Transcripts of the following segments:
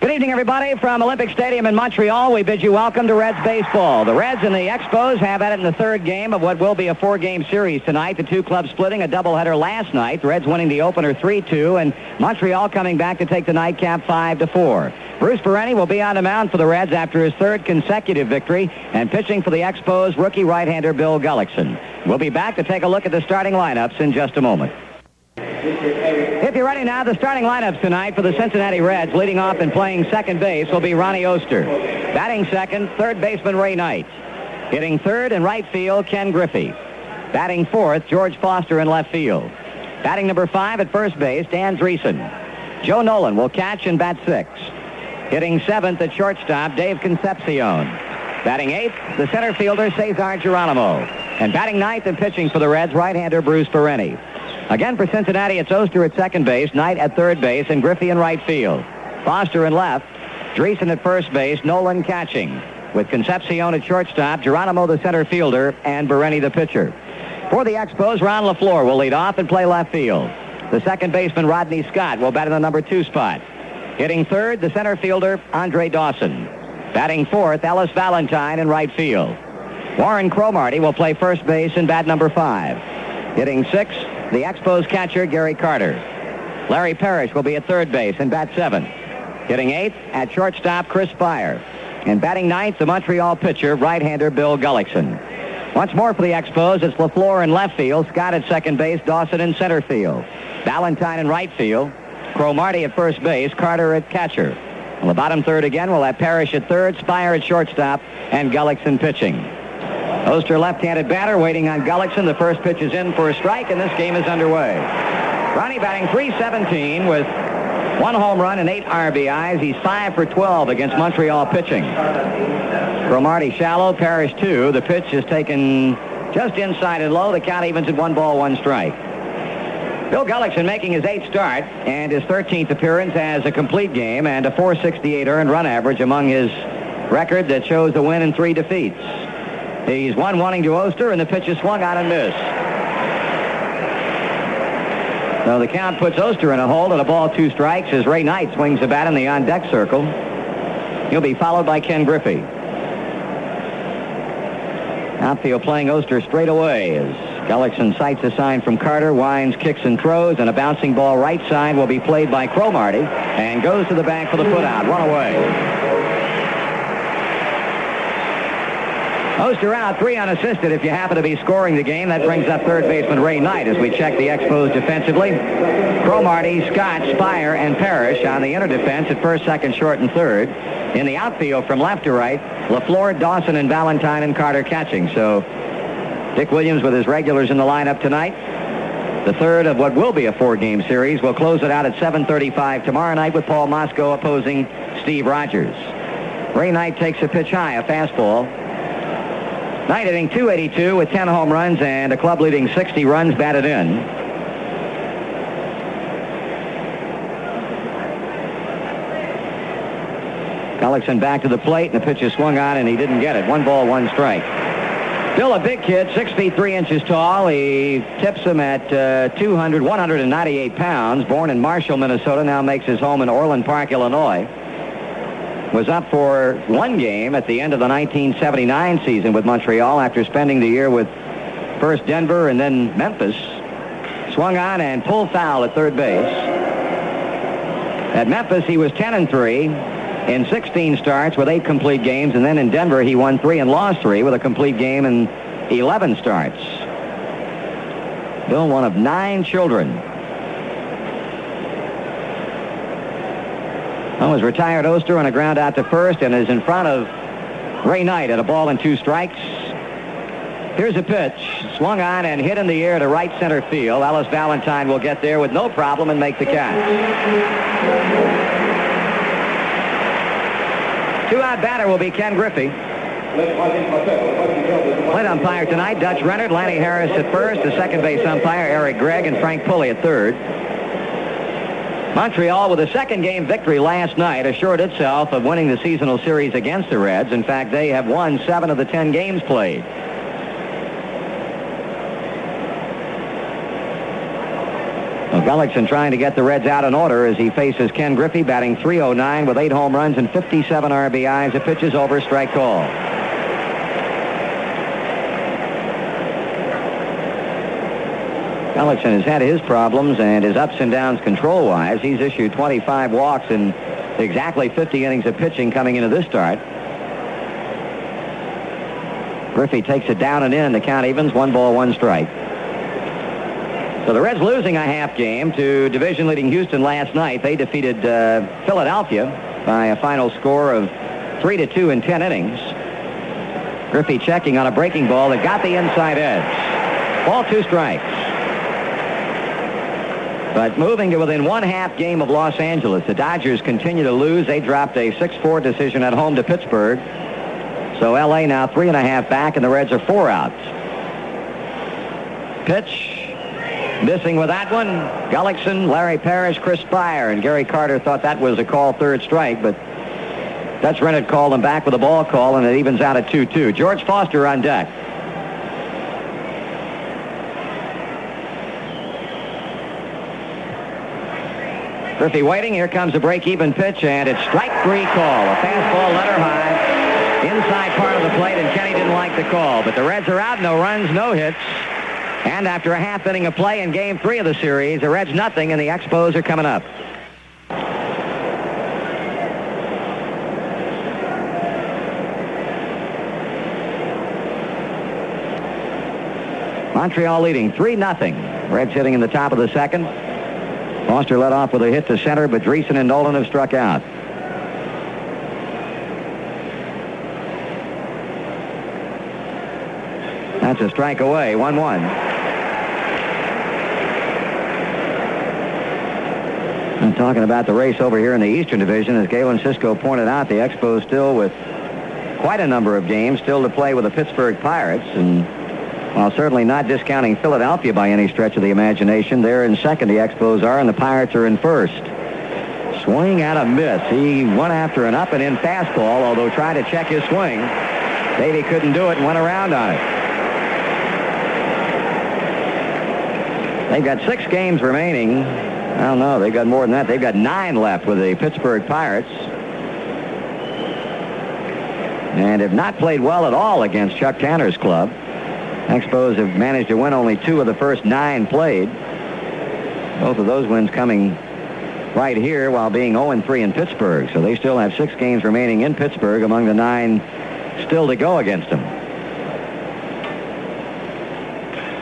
Good evening, everybody. From Olympic Stadium in Montreal, we bid you welcome to Reds baseball. The Reds and the Expos have at it in the third game of what will be a four-game series tonight. The two clubs splitting a doubleheader last night. The Reds winning the opener 3-2, and Montreal coming back to take the nightcap 5-4. Bruce Bereni will be on the mound for the Reds after his third consecutive victory, and pitching for the Expos, rookie right-hander Bill Gullickson. We'll be back to take a look at the starting lineups in just a moment. If you're ready now, the starting lineups tonight for the Cincinnati Reds, leading off and playing second base, will be Ronnie Oster. Batting second, third baseman Ray Knight. Hitting third in right field, Ken Griffey. Batting fourth, George Foster in left field. Batting number 5 at first base, Dan Dreesen. Joe Nolan will catch and bat sixth. Hitting seventh at shortstop, Dave Concepcion. Batting eighth, the center fielder, Cesar Geronimo. And batting ninth and pitching for the Reds, right-hander Bruce Bereni. Again for Cincinnati, it's Oster at second base, Knight at third base, and Griffey in right field. Foster in left, Dreesen at first base, Nolan catching. With Concepcion at shortstop, Geronimo the center fielder, and Bereni the pitcher. For the Expos, Ron LaFleur will lead off and play left field. The second baseman, Rodney Scott, will bat in the number 2 spot. Hitting third, the center fielder, Andre Dawson. Batting fourth, Ellis Valentine in right field. Warren Cromartie will play first base and bat number 5. Hitting sixth, the Expos catcher, Gary Carter. Larry Parrish will be at third base and bat 7. Hitting eighth at shortstop, Chris Spire. And batting ninth, the Montreal pitcher, right-hander Bill Gullickson. Once more for the Expos, it's LaFleur in left field, Scott at second base, Dawson in center field. Valentine in right field, Cromartie at first base, Carter at catcher. On the bottom third again, we'll have Parrish at third, Spire at shortstop, and Gullickson pitching. Oster left-handed batter waiting on Gullickson. The first pitch is in for a strike, and this game is underway. Ronnie batting .317 with 1 home run and 8 RBIs. He's 5 for 12 against Montreal pitching. Cromartie shallow, Parrish 2. The pitch is taken just inside and low. The count evens at 1 ball, 1 strike. Bill Gullickson making his 8th start and his 13th appearance as a complete game and a .468 earned run average among his record that shows the win and 3 defeats. He's 1-1 to Oster, and the pitch is swung on and missed. So the count puts Oster in a hole at a ball, 2 strikes as Ray Knight swings the bat in the on-deck circle. He'll be followed by Ken Griffey. Outfield playing Oster straight away as Gullickson sights a sign from Carter, winds, kicks, and throws, and a bouncing ball right side will be played by Cromartie and goes to the bag for the putout. One away. Oster out, 3 unassisted if you happen to be scoring the game. That brings up third baseman Ray Knight as we check the Expos defensively. Cromartie, Scott, Spire, and Parrish on the inner defense at first, second, short, and third. In the outfield from left to right, LaFleur, Dawson, and Valentine and Carter catching. So Dick Williams with his regulars in the lineup tonight. The third of what will be a 4-game series. We'll close it out at 7:35 tomorrow night with Paul Moscow opposing Steve Rogers. Ray Knight takes a pitch high, a fastball. Knight hitting .282 with 10 home runs and a club-leading 60 runs batted in. Gullickson back to the plate, and the pitch is swung on, and he didn't get it. 1 ball, 1 strike. Still a big kid, 6 feet 3 inches tall. He tips him at 198 pounds. Born in Marshall, Minnesota, now makes his home in Orland Park, Illinois. Was up for 1 game at the end of the 1979 season with Montreal after spending the year with first Denver and then Memphis. Swung on and pulled foul at third base. At Memphis, he was 10-3 in 16 starts with 8 complete games, and then in Denver, he won 3 and lost 3 with a complete game in 11 starts. Bill, one of 9 children. That was retired Oster on a ground out to first and is in front of Ray Knight at a ball and 2 strikes. Here's a pitch. Swung on and hit in the air to right center field. Ellis Valentine will get there with no problem and make the catch. 2-out batter will be Ken Griffey. Plate umpire tonight, Dutch Rennert, Lanny Harris at first. The second base umpire, Eric Gregg, and Frank Pulley at third. Montreal, with a 2nd-game victory last night, assured itself of winning the seasonal series against the Reds. In fact, they have won 7 of the 10 games played. Well, Gullickson trying to get the Reds out in order as he faces Ken Griffey, batting .309 with 8 home runs and 57 RBIs. The pitch is over, strike call. Gullickson has had his problems and his ups and downs control-wise. He's issued 25 walks in exactly 50 innings of pitching coming into this start. Griffey takes it down and in. The count evens, 1 ball, 1 strike. So the Reds losing a half game to division-leading Houston last night. They defeated Philadelphia by a final score of 3-2 in 10 innings. Griffey checking on a breaking ball that got the inside edge. Ball, 2 strikes. But moving to within 1/2 game of Los Angeles, the Dodgers continue to lose. They dropped a 6-4 decision at home to Pittsburgh. So L.A. now 3.5 back, and the Reds are 4 outs. Pitch. Missing with that one. Gullickson, Larry Parrish, Chris Spire, and Gary Carter thought that was a call, 3rd strike, but Dutch Rennert called him back with a ball call, and it evens out at 2-2. George Foster on deck. Griffey waiting. Here comes a break-even pitch, and it's strike 3 call. A fastball letter high, inside part of the plate, and Kenny didn't like the call. But the Reds are out, no runs, no hits. And after a half inning of play in Game 3 of the series, the Reds nothing, and the Expos are coming up. Montreal leading 3-0. Reds hitting in the top of the second. Foster led off with a hit to center, but Dreesen and Nolan have struck out. That's a strike away, 1-1. I'm talking about the race over here in the Eastern Division. As Galen Cisco pointed out, the Expos still with quite a number of games still to play with the Pittsburgh Pirates. And while certainly not discounting Philadelphia by any stretch of the imagination, they're in second, the Expos are, and the Pirates are in first. Swing and a miss. He went after an up and in fastball, although tried to check his swing. Davey couldn't do it and went around on it. They've got 6 games remaining. I don't know. They've got more than that. They've got 9 left with the Pittsburgh Pirates. And have not played well at all against Chuck Tanner's club. Expos have managed to win only 2 of the first 9 played. Both of those wins coming right here while being 0-3 in Pittsburgh. So they still have 6 games remaining in Pittsburgh among the 9 still to go against them.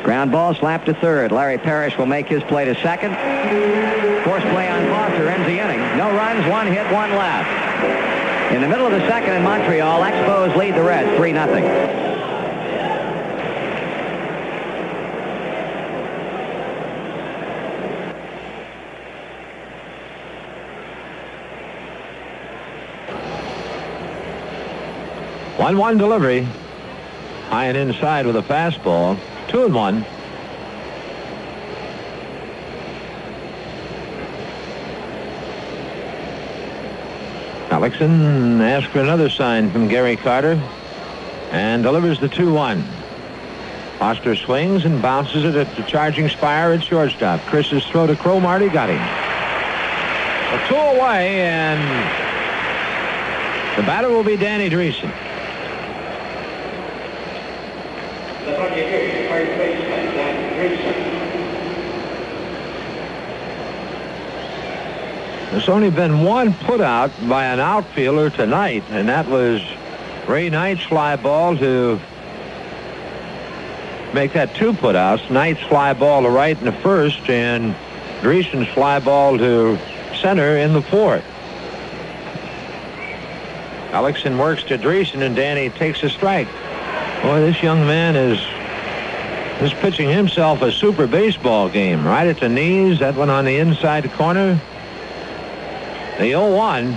Ground ball slapped to third. Larry Parrish will make his play to second. Force play on Foster ends the inning. No runs, 1 hit, 1 left. In the middle of the second in Montreal, Expos lead the Reds 3-0. One delivery. High and inside with a fastball. 2-1. Gullickson asks for another sign from Gary Carter and delivers the 2-1. Foster swings and bounces it at the charging Spire at shortstop. Chris's throw to Cromartie got him. A 2 away, and the batter will be Danny Dreesen. There's only been 1 put out by an outfielder tonight, and that was Ray Knight's fly ball to make that 2 putouts. Knight's fly ball to right in the first, and Dreesen's fly ball to center in the 4th. Gullickson works to Dreesen, and Danny takes a strike. Boy, this young man is pitching himself a super baseball game. Right at the knees, that one on the inside corner. The 0-1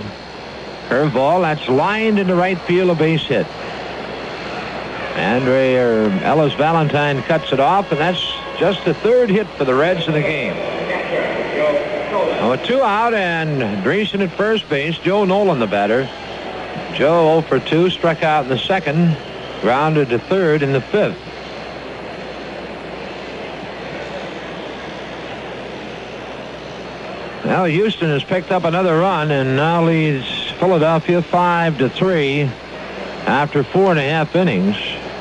curveball, that's lined into right field, a base hit. Ellis Valentine cuts it off, and that's just the 3rd hit for the Reds in the game. Now a 2 out, and Dreesen at first base. Joe Nolan the batter. Joe 0 for 2, struck out in the 2nd, grounded to 3rd in the 5th. Well, Houston has picked up another run and now leads Philadelphia 5-3 after 4.5 innings.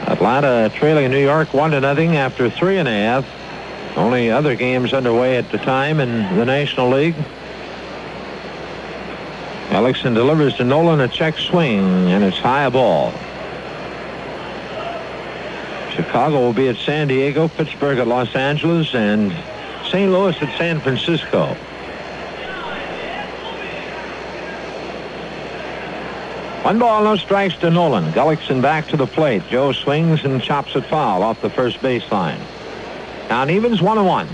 Atlanta trailing New York 1-0 after 3.5. Only other games underway at the time in the National League. Ellickson delivers to Nolan a check swing, and it's high ball. Chicago will be at San Diego, Pittsburgh at Los Angeles, and St. Louis at San Francisco. One ball, no strikes to Nolan. Gullickson back to the plate. Joe swings and chops it foul off the first baseline. Count evens 1-1.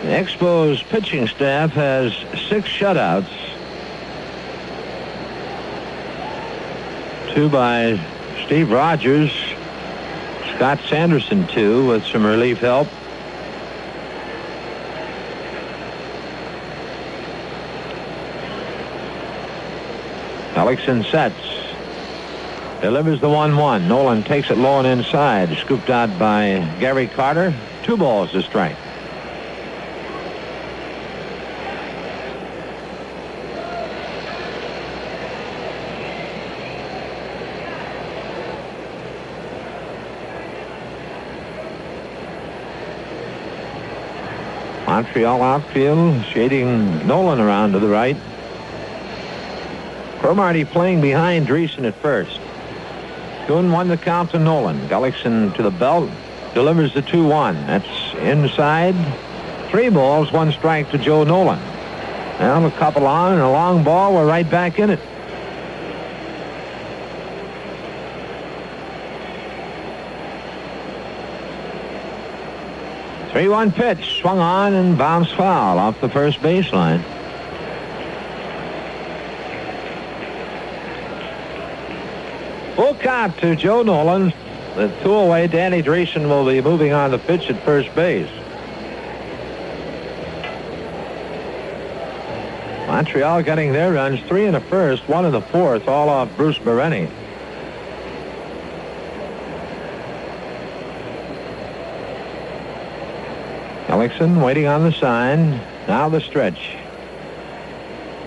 The Expos pitching staff has 6 shutouts. 2 by Steve Rogers. Scott Sanderson 2 with some relief help. Ellickson sets. Delivers the 1-1. Nolan takes it low and inside. Scooped out by Gary Carter. 2 balls to strike. Montreal outfield shading Nolan around to the right. Cromartie playing behind Dreesen at first. 2-1 the count to Nolan. Gullickson to the belt. Delivers the 2-1. That's inside. 3 balls, 1 strike to Joe Nolan. Well, a couple on and a long ball. We're right back in it. Three-1 pitch. Swung on and bounced foul off the first baseline. Full count to Joe Nolan. With 2 away, Danny Dreesen will be moving on the pitch at first base. Montreal getting their runs, 3 in the first, 1 in the fourth, all off Bruce Bereni. Ellickson waiting on the sign. Now the stretch.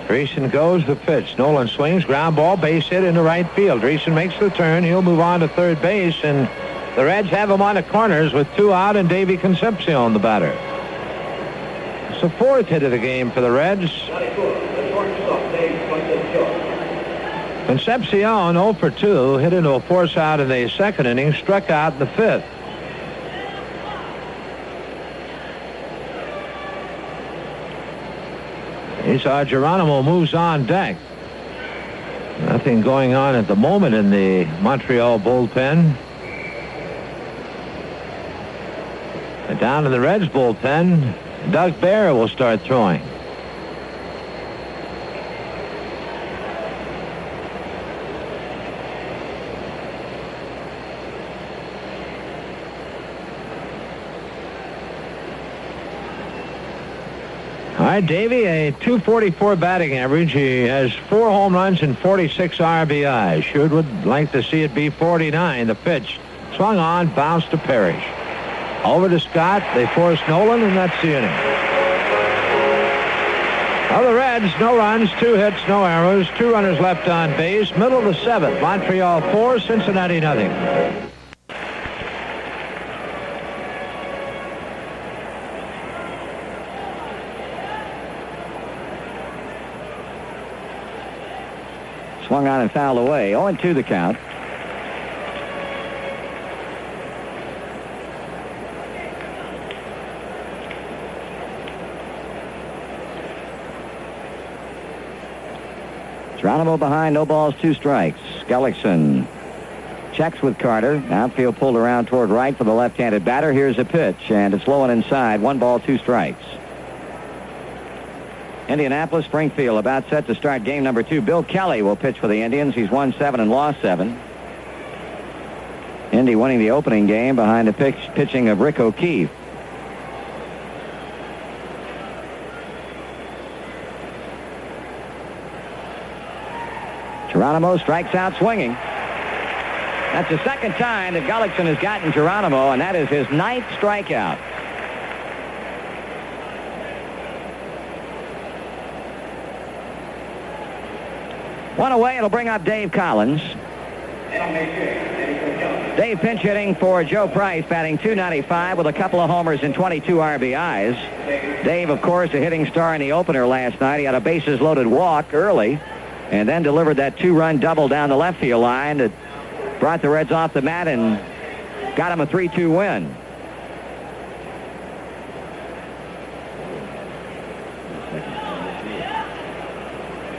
Dreesen goes the pitch. Nolan swings, ground ball, base hit into right field. Dreesen makes the turn. He'll move on to third base, and the Reds have him on the corners with 2 out and Davey Concepcion the batter. It's the 4th hit of the game for the Reds. Concepcion 0 for 2, hit into a force out in the second inning, struck out in the 5th. He saw Geronimo moves on deck. Nothing going on at the moment in the Montreal bullpen. And down in the Reds bullpen, Doug Bear will start throwing. All right, Davey, a .244 batting average. He has 4 home runs and 46 RBI. Sure would like to see it be 49. The pitch swung on, bounced to Parrish. Over to Scott. They force Nolan, and that's the inning. Well, the Reds, no runs, 2 hits, no errors, 2 runners left on base. Middle of the 7th. Montreal 4, Cincinnati nothing. Swung on and fouled away. 0-2 the count. Geronimo behind, no balls, 2 strikes. Gullickson checks with Carter. Outfield pulled around toward right for the left-handed batter. Here's a pitch, and it's low and inside. 1 ball, 2 strikes. Indianapolis, Springfield about set to start game number 2. Bill Kelly will pitch for the Indians. He's won 7 and lost 7. Indy winning the opening game behind the pitching of Rick O'Keefe. Geronimo strikes out swinging. That's the second time that Gullickson has gotten Geronimo, and that is his 9th strikeout. One away, it'll bring up Dave Collins. Dave pinch hitting for Joe Price, batting .295 with a couple of homers and 22 RBIs. Dave, of course, a hitting star in the opener last night. He had a bases-loaded walk early and then delivered that 2-run double down the left field line that brought the Reds off the mat and got him a 3-2 win.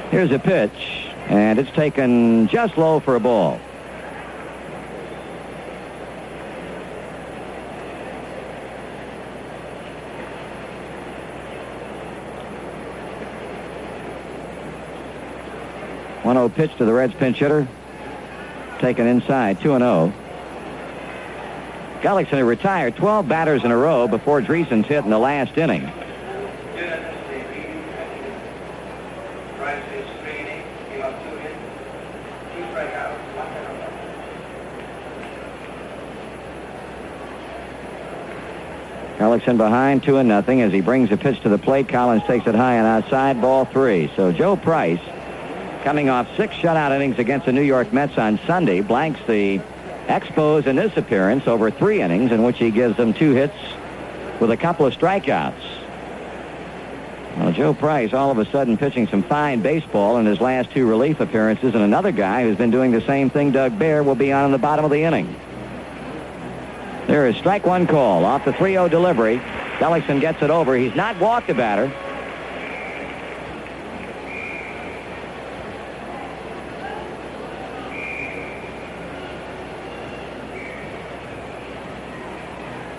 Here's a pitch, and it's taken just low for a ball. One-0 pitch to the Reds pinch hitter. Taken inside, 2-0. Gullickson had retired 12 batters in a row before Dreesen's hit in the last inning. Gullickson behind 2-0 as he brings the pitch to the plate. Collins takes it high and outside, ball 3. So Joe Price, coming off 6 shutout innings against the New York Mets on Sunday, blanks the Expos in this appearance over 3 innings in which he gives them 2 hits with a couple of strikeouts. Well, Joe Price all of a sudden pitching some fine baseball in his last 2 relief appearances, and another guy who's been doing the same thing, Doug Baer, will be on in the bottom of the inning. There is strike 1 call off the 3-0 delivery. Gullickson gets it over. He's not walked the batter.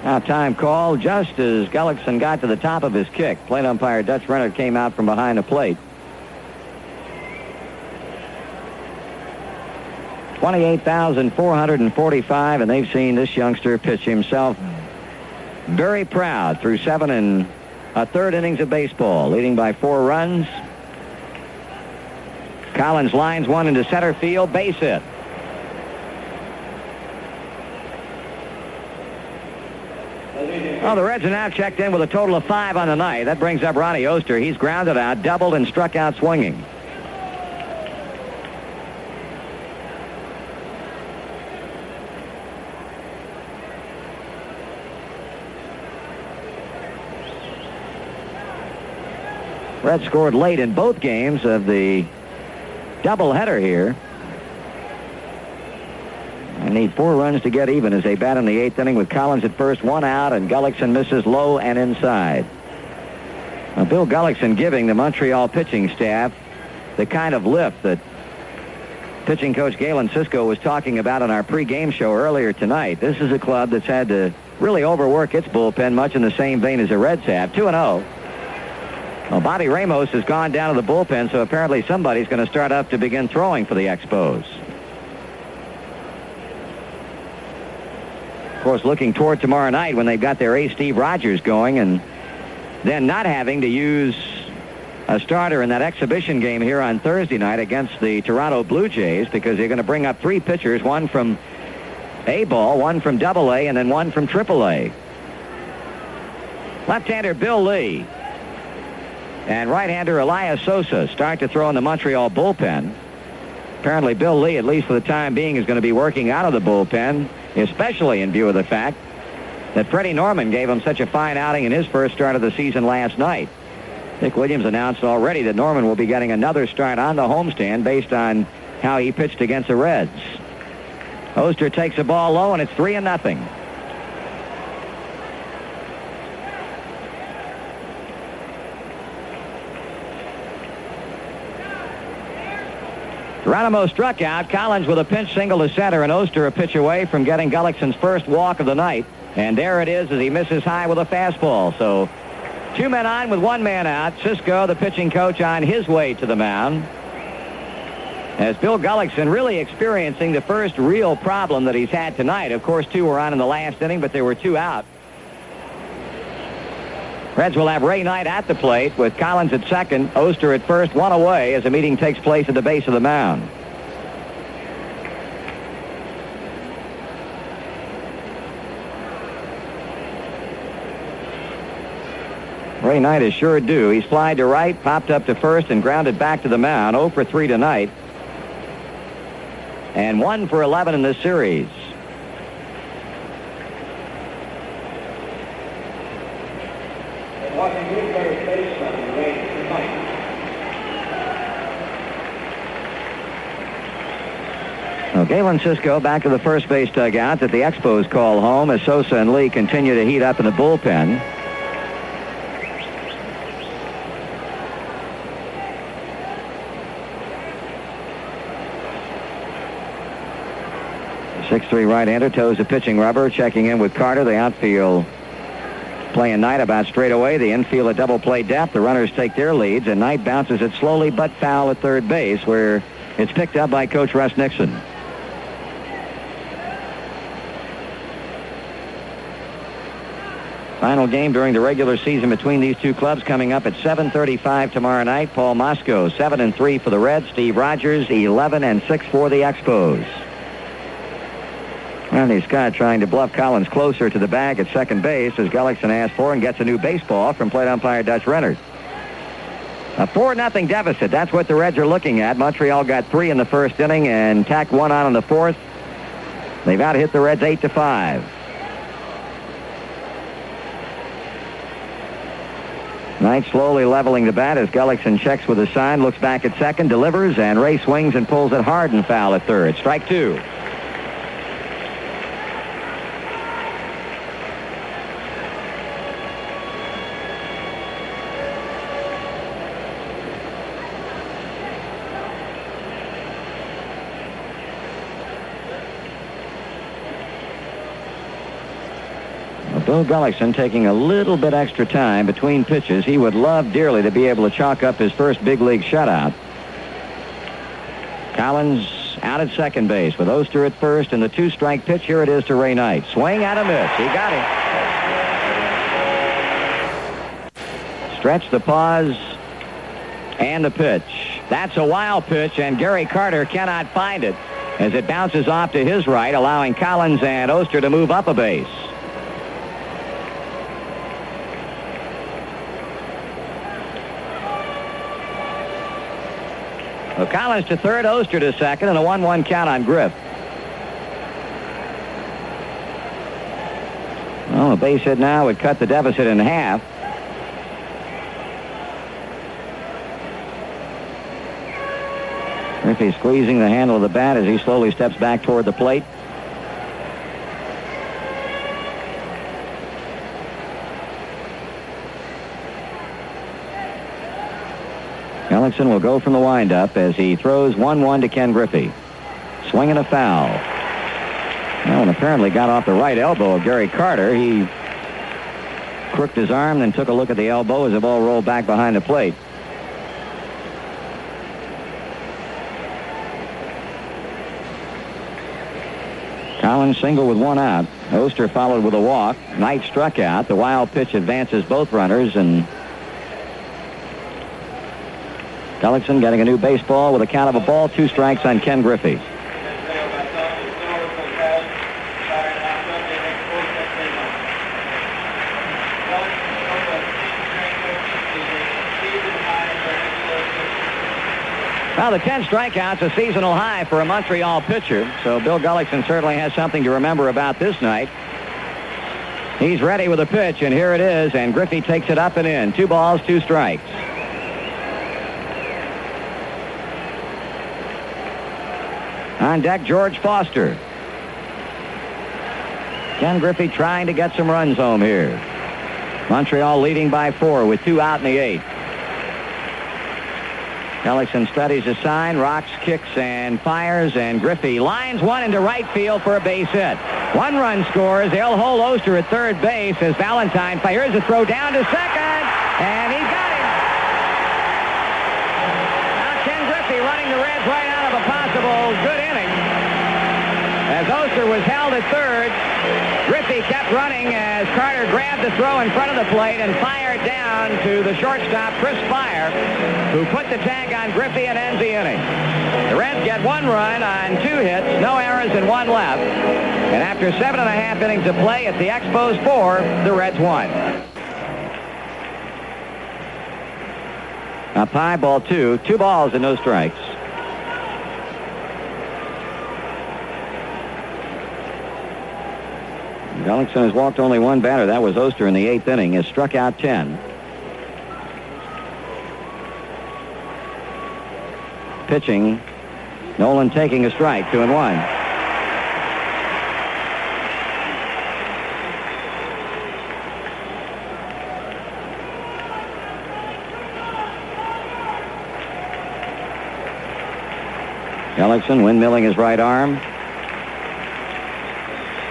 Now time call just as Gullickson got to the top of his kick. Plate umpire Dutch Renner came out from behind the plate. 28,445, and they've seen this youngster pitch himself very proud through 7 1/3 innings of baseball, leading by 4 runs. Collins lines one into center field, base hit. Well, the Reds are now checked in with a total of 5 on the night. That brings up Ronnie Oster. He's grounded out, doubled, and struck out swinging. Reds scored late in both games of the doubleheader here. I need 4 runs to get even as they bat in the 8th inning with Collins at first, 1 out, and Gullickson misses low and inside. Now, Bill Gullickson giving the Montreal pitching staff the kind of lift that pitching coach Galen Cisco was talking about on our pregame show earlier tonight. This is a club that's had to really overwork its bullpen much in the same vein as the Reds have. 2-0. Well, Bobby Ramos has gone down to the bullpen, so apparently somebody's going to start up to begin throwing for the Expos. Of course, looking toward tomorrow night when they've got their ace Steve Rogers going, and then not having to use a starter in that exhibition game here on Thursday night against the Toronto Blue Jays, because they're going to bring up 3 pitchers, 1 from A-ball, 1 from AA, and then 1 from AAA. Left-hander Bill Lee and right-hander Elias Sosa start to throw in the Montreal bullpen. Apparently Bill Lee, at least for the time being, is going to be working out of the bullpen, especially in view of the fact that Freddie Norman gave him such a fine outing in his first start of the season last night. Dick Williams announced already that Norman will be getting another start on the homestand based on how he pitched against the Reds. Oster takes the ball low, and it's 3-0. Geronimo struck out. Collins with a pinch single to center, and Oster a pitch away from getting Gullickson's first walk of the night. And there it is as he misses high with a fastball. So 2 men on with 1 man out. Cisco, the pitching coach, on his way to the mound. As Bill Gullickson really experiencing the first real problem that he's had tonight. Of course, 2 were on in the last inning, but there were 2 out. Reds will have Ray Knight at the plate with Collins at second, Oster at first, 1 away as the meeting takes place at the base of the mound. Ray Knight is sure due. He's flied to right, popped up to first, and grounded back to the mound. 0 for 3 tonight. And 1 for 11 in this series. Well, Galen Cisco back to the first base dugout that the Expos call home as Sosa and Lee continue to heat up in the bullpen. The 6'3" right-hander toes the pitching rubber, checking in with Carter. The outfield playing Knight about straight away. The infield at double play depth. The runners take their leads, and Knight bounces it slowly but foul at third base, where it's picked up by Coach Russ Nixon. Final game during the regular season between these two clubs coming up at 7:35 tomorrow night. Paul Mosco 7-3 for the Reds. Steve Rogers 11-6 for the Expos. Randy Scott trying to bluff Collins closer to the bag at second base as Gullickson asks for and gets a new baseball from plate umpire Dutch Rennert. A 4-0 deficit. That's what the Reds are looking at. Montreal got 3 in the first inning and tacked 1 on in the fourth. They've out hit the Reds 8-5. Knight slowly leveling the bat as Gullickson checks with a sign, looks back at second, delivers, and Ray swings and pulls it hard and foul at third. Strike 2. Bill Gullickson taking a little bit extra time between pitches. He would love dearly to be able to chalk up his first big league shutout. Collins out at second base with Oster at first, and the 2-strike pitch. Here it is to Ray Knight. Swing and a miss. He got him. Stretch the pause and the pitch. That's a wild pitch, and Gary Carter cannot find it as it bounces off to his right, allowing Collins and Oster to move up a base. Well, Collins to third, Oster to second, and a 1-1 count on Griff. Well, a base hit now would cut the deficit in half. Griffey squeezing the handle of the bat as he slowly steps back toward the plate. Gullickson will go from the windup as he throws 1-1 to Ken Griffey. Swing and a foul. Well, and apparently got off the right elbow of Gary Carter. He crooked his arm, then took a look at the elbow as the ball rolled back behind the plate. Collins single with 1 out. Oster followed with a walk. Knight struck out. The wild pitch advances both runners, and Gullickson getting a new baseball with a count of a ball, 2 strikes on Ken Griffey. Well, the 10 strikeouts, a seasonal high for a Montreal pitcher, so Bill Gullickson certainly has something to remember about this night. He's ready with a pitch, and here it is, and Griffey takes it up and in. 2 balls, 2 strikes. On deck, George Foster. Ken Griffey trying to get some runs home here. Montreal leading by 4 with 2 out in the 8th. Gullickson studies a sign, rocks, kicks, and fires, and Griffey lines one into right field for a base hit. 1 run scores. They'll hold Oster at third base as Valentine fires a throw down to second, and he got him. Now Ken Griffey running the Reds right out of a possible good inning. As Oster was held at third, Griffey kept running as Carter grabbed the throw in front of the plate and fired down to the shortstop, Chris Fire, who put the tag on Griffey and ends the inning. The Reds get 1 run on 2 hits, no errors, and 1 left. And after 7.5 innings of play at the Expos 4, the Reds won. Up high, ball 2. 2 balls and no strikes. Gullickson has walked only one batter. That was Oster in the 8th inning. Has struck out 10. Pitching. Nolan taking a strike. 2-1. Gullickson windmilling his right arm.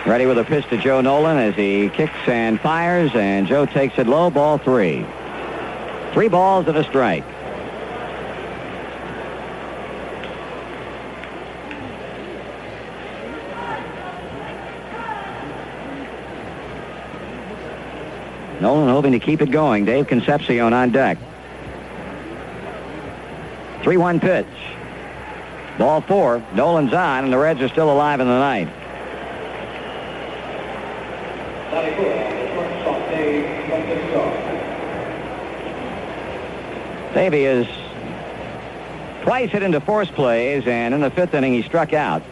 Ready with a pitch to Joe Nolan as he kicks and fires, and Joe takes it low. Ball 3. 3 balls and a strike. Nolan hoping to keep it going. Dave Concepcion on deck. 3-1 pitch. Ball 4. Nolan's on, and the Reds are still alive in the ninth. Davey is twice hit into force plays, and in the 5th inning he struck out.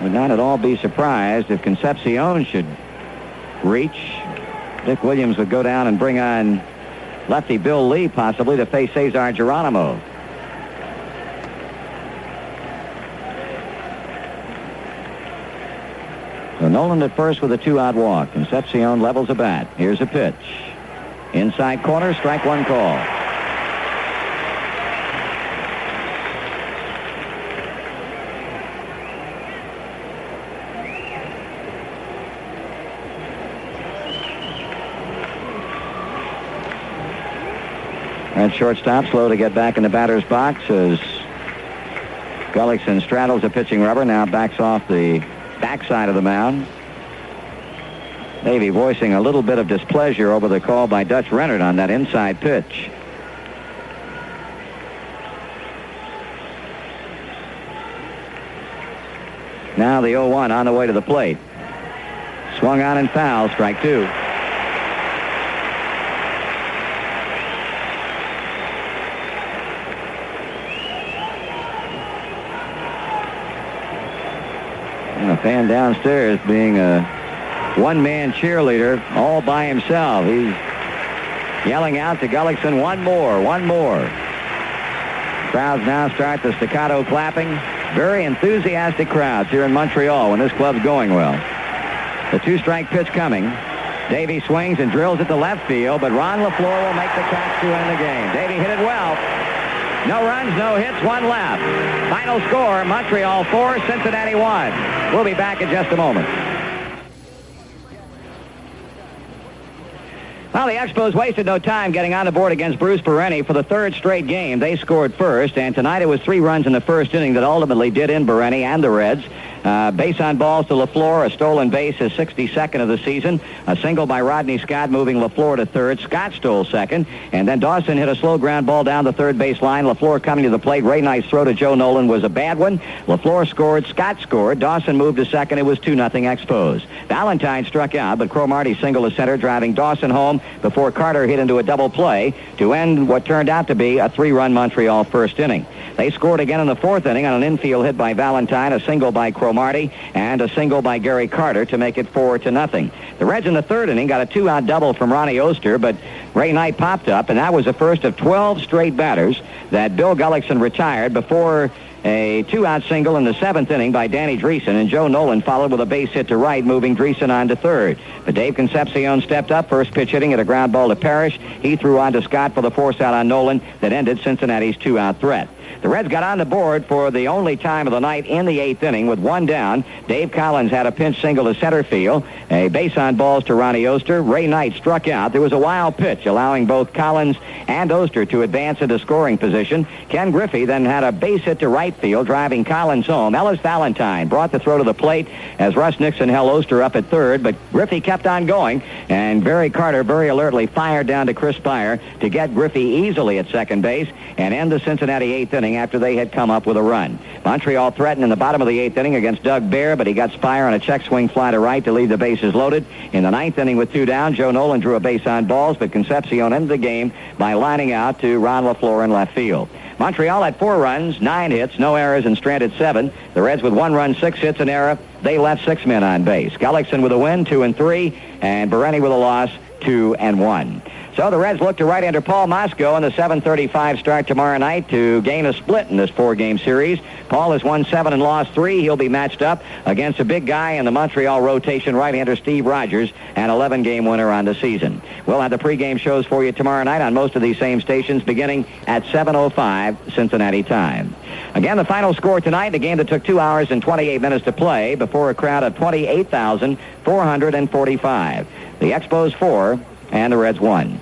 Would not at all be surprised if Concepcion should reach. Dick Williams would go down and bring on lefty Bill Lee possibly to face Cesar Geronimo. So Nolan at first with a 2-out walk. Concepcion levels a bat. Here's a pitch. Inside corner, strike 1 call. Red shortstop slow to get back in the batter's box as Gullickson straddles the pitching rubber, now backs off the backside of the mound. Davey voicing a little bit of displeasure over the call by Dutch Rennert on that inside pitch. Now the 0-1 on the way to the plate. Swung on and foul, strike 2. A fan downstairs being a one-man cheerleader all by himself. He's yelling out to Gullickson, one more. Crowds now start the staccato clapping. Very enthusiastic crowds here in Montreal when this club's going well. The 2-strike pitch coming. Davey swings and drills it to left field, but Ron LaFleur will make the catch to end the game. Davey hit it well. No runs, no hits, 1 left. Final score, Montreal 4, Cincinnati 1. We'll be back in just a moment. Well, the Expos wasted no time getting on the board against Bruce Bereni for the 3rd straight game. They scored first, and tonight it was 3 runs in the 1st inning that ultimately did in Bereni and the Reds. Base on balls to LaFleur, a stolen base, his 62nd of the season. A single by Rodney Scott moving LaFleur to 3rd. Scott stole 2nd, and then Dawson hit a slow ground ball down the 3rd base line. LaFleur coming to the plate. Ray Knight's throw to Joe Nolan was a bad one. LaFleur scored, Scott scored, Dawson moved to 2nd. It was 2-0 Expos. Valentine struck out, but Cromartie singled to center, driving Dawson home before Carter hit into a double play to end what turned out to be a 3-run Montreal 1st inning. They scored again in the 4th inning on an infield hit by Valentine, a single by Cromartie, and a single by Gary Carter to make it 4-0. The Reds in the 3rd inning got a 2-out double from Ronnie Oster, but Ray Knight popped up, and that was the first of 12 straight batters that Bill Gullickson retired before a 2-out single in the 7th inning by Danny Dreesen, and Joe Nolan followed with a base hit to right, moving Dreesen on to 3rd. But Dave Concepcion stepped up, first pitch hitting at a ground ball to Parrish. He threw on to Scott for the force out on Nolan that ended Cincinnati's 2-out threat. The Reds got on the board for the only time of the night in the 8th inning with 1 down. Dave Collins had a pinch single to center field, a base on balls to Ronnie Oster. Ray Knight struck out. There was a wild pitch allowing both Collins and Oster to advance into scoring position. Ken Griffey then had a base hit to right field, driving Collins home. Ellis Valentine brought the throw to the plate as Russ Nixon held Oster up at 3rd, but Griffey kept on going, and Barry Carter very alertly fired down to Chris Spire to get Griffey easily at 2nd base and end the Cincinnati 8th inning inning after they had come up with a run. Montreal threatened in the bottom of the 8th inning against Doug Baer, but he got Spire on a check swing fly to right to leave the bases loaded. In the 9th inning with 2 down, Joe Nolan drew a base on balls, but Concepcion ended the game by lining out to Ron LaFleur in left field. Montreal had 4 runs, 9 hits, no errors, and stranded 7. The Reds with 1 run, 6 hits, and error. They left 6 men on base. Gullickson with a win, 2-3, and Bereni with a loss, 2-1. So the Reds look to right-hander Paul Mosco in the 7:35 start tomorrow night to gain a split in this 4-game series. Paul has won 7 and lost 3. He'll be matched up against a big guy in the Montreal rotation, right-hander Steve Rogers, an 11-game winner on the season. We'll have the pregame shows for you tomorrow night on most of these same stations beginning at 7:05 Cincinnati time. Again, the final score tonight, a game that took 2 hours and 28 minutes to play before a crowd of 28,445. The Expos 4 and the Reds 1.